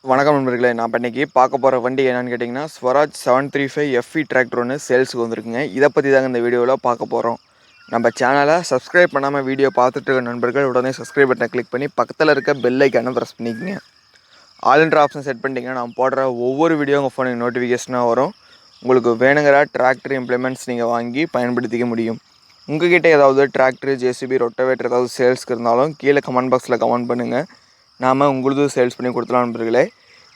வணக்கம் நண்பர்களே, நான் இப்போ இன்றைக்கி பார்க்க போகிற வண்டி என்னென்னு கேட்டிங்கன்னா ஸ்வராஜ் 735 எஃப்இ டிராக்டர் ஒன்று சேல்ஸுக்கு வந்திருக்குங்க. இதை பற்றி தாங்க இந்த வீடியோவில் பார்க்க போகிறோம். நம்ம சேனலை சப்ஸ்கிரைப் பண்ணாமல் வீடியோ பார்த்துட்டு இருக்க நண்பர்கள் உடனே சப்ஸ்கிரைப் பட்டனை கிளிக் பண்ணி பக்கத்தில் இருக்க பெல் ஐக்கானை ப்ரெஸ் பண்ணிக்கோங்க. ஆல்ன்ற ஆப்ஷன் செட் பண்ணிட்டீங்கன்னா நான் போடுற ஒவ்வொரு வீடியோ உங்கள் ஃபோனுக்கு நோட்டிஃபிகேஷனாக வரும். உங்களுக்கு வேணுங்கிற டிராக்டர் இம்ப்ளிமெண்ட்ஸ் நீங்கள் வாங்கி பயன்படுத்திக்க முடியும். உங்கள்கிட்ட ஏதாவது டிராக்டர், ஜேசிபி, ரொட்டவேட்டர் ஏதாவது சேல்ஸ்க்கு இருந்தாலும் கீழே கமெண்ட் பாக்ஸில் கமெண்ட் பண்ணுங்கள். நாம் உங்களுக்கு சேல்ஸ் பண்ணி கொடுத்துலாம் நண்பர்களே.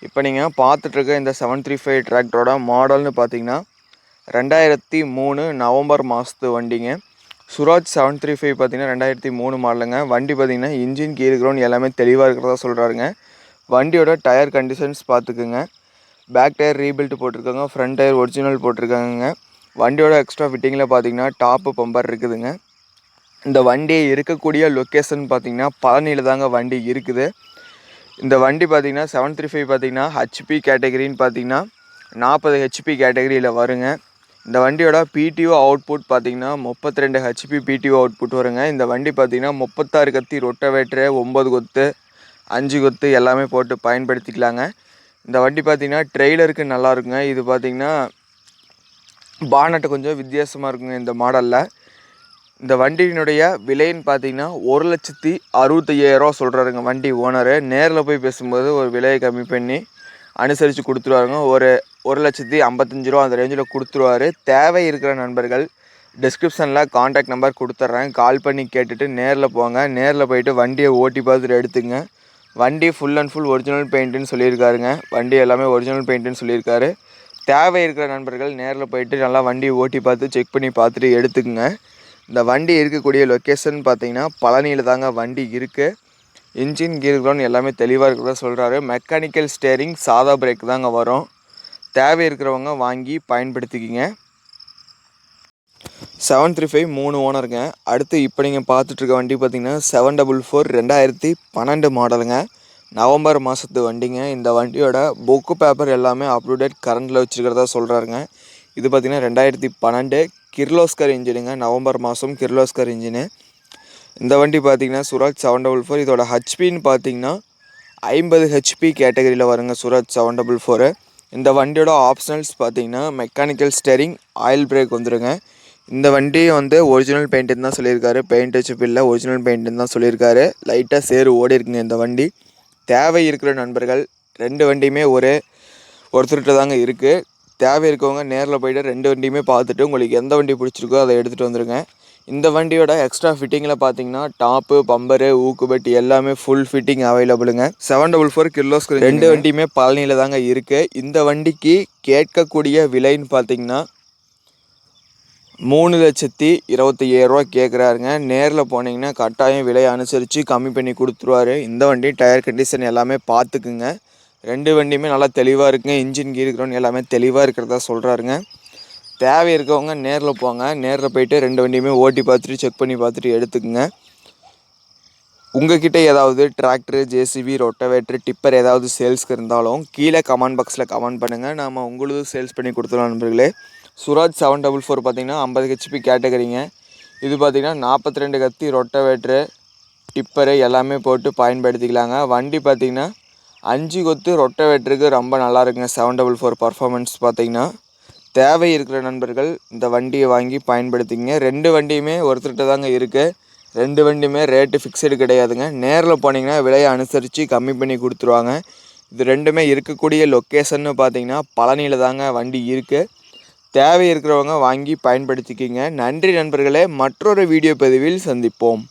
இப்போ நீங்கள் பார்த்துட்ருக்க இந்த 735 டிராக்டரோட மாடல்னு பார்த்தீங்கன்னா 2003 நவம்பர் மாதத்து வண்டிங்க. சுராஜ் 735 பார்த்தீங்கன்னா 2003 மாடலுங்க. வண்டி பார்த்தீங்கன்னா இன்ஜின், கீர், கிரவுண்ட் எல்லாமே தெளிவாக இருக்கிறதா சொல்கிறாருங்க. வண்டியோட டயர் கண்டிஷன்ஸ் பார்த்துக்குங்க. பேக் டயர் ரீபில்ட் போட்டிருக்காங்க, ஃப்ரண்ட் டயர் ஒரிஜினல் போட்டிருக்காங்க. வண்டியோட எக்ஸ்ட்ரா ஃபிட்டிங்கில் பார்த்தீங்கன்னா டாப்பு பம்பர் இருக்குதுங்க. இந்த வண்டி இருக்கக்கூடிய லொக்கேஷன் பார்த்தீங்கன்னா பழனியில் தாங்க வண்டி இருக்குது. இந்த வண்டி பார்த்தீங்கன்னா 735 பார்த்தீங்கன்னா ஹெச்பி கேட்டகரின்னு பார்த்தீங்கன்னா 40 ஹெச்பி கேட்டகரியில் வருங்க. இந்த வண்டியோட பிடிஓ அவுட்புட் பார்த்தீங்கன்னா 32 ஹெச்பி பிடிஓ அவுட்புட் வருங்க. இந்த வண்டி பார்த்தீங்கன்னா 36 கத்தி ரொட்டவேட்ரு, 9 கொத்து, 5 கொத்து எல்லாமே போட்டு பயன்படுத்திக்கலாங்க. இந்த வண்டி பார்த்தீங்கன்னா ட்ரெய்லருக்கு நல்லா இருக்குங்க. இது பார்த்தீங்கன்னா பானட்டு கொஞ்சம் வித்தியாசமாக இருக்குங்க இந்த மாடலில். இந்த வண்டியினுடைய விலைன்னு பார்த்தீங்கன்னா 1,65,000 சொல்கிறாருங்க வண்டி ஓனரு. நேரில் போய் பேசும்போது ஒரு விலையை கம்மி பண்ணி அனுசரித்து கொடுத்துருவாருங்க. ஒரு 1,55,000 அந்த ரேஞ்சில் கொடுத்துருவாரு. தேவை இருக்கிற நண்பர்கள் டிஸ்கிரிப்ஷனில் காண்டாக்ட் நம்பர் கொடுத்துட்றேன். கால் பண்ணி கேட்டுட்டு நேரில் போங்க. நேரில் போயிட்டு வண்டியை ஓட்டி பார்த்துட்டு எடுத்துங்க. வண்டி ஃபுல் அண்ட் ஃபுல் ஒரிஜினல் பெயிண்ட்டுன்னு சொல்லியிருக்காருங்க. வண்டி எல்லாமே ஒரிஜினல் பெயிண்ட்டுன்னு சொல்லியிருக்காரு. தேவை இருக்கிற நண்பர்கள் நேரில் போயிட்டு நல்லா வண்டியை ஓட்டி பார்த்து செக் பண்ணி பார்த்துட்டு எடுத்துக்குங்க. இந்த வண்டி இருக்கக்கூடிய லொக்கேஷன் பார்த்தீங்கன்னா பழனியில் தாங்க வண்டி இருக்குது. இன்ஜின், கீர், கிரவுண்ட் எல்லாமே தெளிவாக இருக்கிறதா சொல்கிறாரு. மெக்கானிக்கல் ஸ்டேரிங், சாதா பிரேக் தாங்க வரும். தேவை இருக்கிறவங்க வாங்கி பயன்படுத்திக்கிங்க. 735 3 ஓனருங்க. அடுத்து இப்போ நீங்கள் பார்த்துட்ருக்க வண்டி பார்த்தீங்கன்னா 744 2012 மாடலுங்க. நவம்பர் மாதத்து வண்டிங்க. இந்த வண்டியோட புக்கு பேப்பர் எல்லாமே அப்டூடேட் கரண்டில் வச்சுருக்கிறதா சொல்கிறாருங்க. இது பார்த்திங்கன்னா 2012 கிர்லோஸ்கர் இன்ஜினுங்க. நவம்பர் மாதம் கிர்லோஸ்கர் இன்ஜினு. இந்த வண்டி பார்த்திங்கன்னா சுராஜ் 744. இதோட ஹெச்பின்னு பார்த்திங்கன்னா 50 ஹெச்பி கேட்டகரியில் வருங்க சுராஜ் 744. இந்த வண்டியோட ஆப்ஷனல்ஸ் பார்த்திங்கன்னா மெக்கானிக்கல் ஸ்டேரிங், ஆயில் பிரேக் வந்துடுங்க. இந்த வண்டி ஒரிஜினல் பெயிண்ட்டுன்னு தான் சொல்லியிருக்காரு. பெயிண்ட் ஹெச்பி இல்லை, ஒரிஜினல் பெயிண்ட்டுன்னு தான் சொல்லியிருக்காரு. லைட்டாக சேறு ஓடி இருக்குங்க இந்த வண்டி. தேவை இருக்கிற நண்பர்கள் ரெண்டு வண்டியுமே ஒருத்தர்கிட்ட தாங்க இருக்குது. தேவை இருக்கவங்க நேரில் போய்ட்டு ரெண்டு வண்டியுமே பார்த்துட்டு உங்களுக்கு எந்த வண்டி பிடிச்சிருக்கோ அதை எடுத்துகிட்டு வந்துடுங்க. இந்த வண்டியோட எக்ஸ்ட்ரா ஃபிட்டிங்கில் பார்த்தீங்கன்னா டாப்பு, பம்பரு, ஊக்கு பெட்டி எல்லாமே ஃபுல் ஃபிட்டிங் அவைலபிளுங்க. 744 கிர்லோஸ்கர் ரெண்டு வண்டியுமே பழனியில் தாங்க இருக்குது. இந்த வண்டிக்கு கேட்கக்கூடிய விலைன்னு பார்த்தீங்கன்னா 3,27,000 கேட்குறாருங்க. நேரில் போனீங்கன்னா கட்டாயம் விலையை அனுசரித்து கம்மி பண்ணி கொடுத்துருவாரு. இந்த வண்டி டயர் கண்டிஷன் எல்லாமே பார்த்துக்குங்க. ரெண்டு வண்டியுமே நல்லா தெளிவாக இருக்குங்க. இன்ஜின், கீர், கிரவுண்ட் எல்லாமே தெளிவாக இருக்கிறதா சொல்கிறாருங்க. தேவை இருக்கவங்க நேரில் போங்க. நேரில் போய்ட்டு ரெண்டு வண்டியுமே ஓட்டி பார்த்துட்டு செக் பண்ணி பார்த்துட்டு எடுத்துக்குங்க. உங்கள்கிட்ட ஏதாவது டிராக்டரு, ஜேசிபி, ரொட்டவேட்ரு, டிப்பர் ஏதாவது சேல்ஸ்க்கு இருந்தாலும் கீழே கமெண்ட் பாக்ஸில் கமெண்ட் பண்ணுங்கள். நாம் உங்களுக்கு சேல்ஸ் பண்ணி கொடுத்துருவோம் நண்பர்களே. சுராஜ் 744 பார்த்திங்கன்னா 50 ஹெச்பி கேட்டகரிங்க. இது பார்த்திங்கன்னா 42 கத்தி ரொட்டவேட்ரு, டிப்பரு எல்லாமே போட்டு பயன்படுத்திக்கலாங்க. வண்டி பார்த்திங்கன்னா 5 கொத்து ரொட்டவேட்டருக்கு ரொம்ப நல்லா இருக்குங்க. 744 பர்ஃபார்மன்ஸ் பார்த்திங்கன்னா தேவை இருக்கிற நண்பர்கள் இந்த வண்டியை வாங்கி பயன்படுத்திங்க. ரெண்டு வண்டியுமே ஒருத்தர்கிட்ட தாங்க இருக்குது. ரெண்டு வண்டியுமே ரேட்டு ஃபிக்ஸடு கிடையாதுங்க. நேரில் போனீங்கன்னா விலையை அனுசரித்து கம்மி பண்ணி கொடுத்துருவாங்க. இது ரெண்டுமே இருக்கக்கூடிய லொக்கேஷன்னு பார்த்திங்கன்னா பழனியில் தாங்க வண்டி இருக்குது. தேவை இருக்கிறவங்க வாங்கி பயன்படுத்திக்கிங்க. நன்றி நண்பர்களே. மற்றொரு வீடியோ பதிவில் சந்திப்போம்.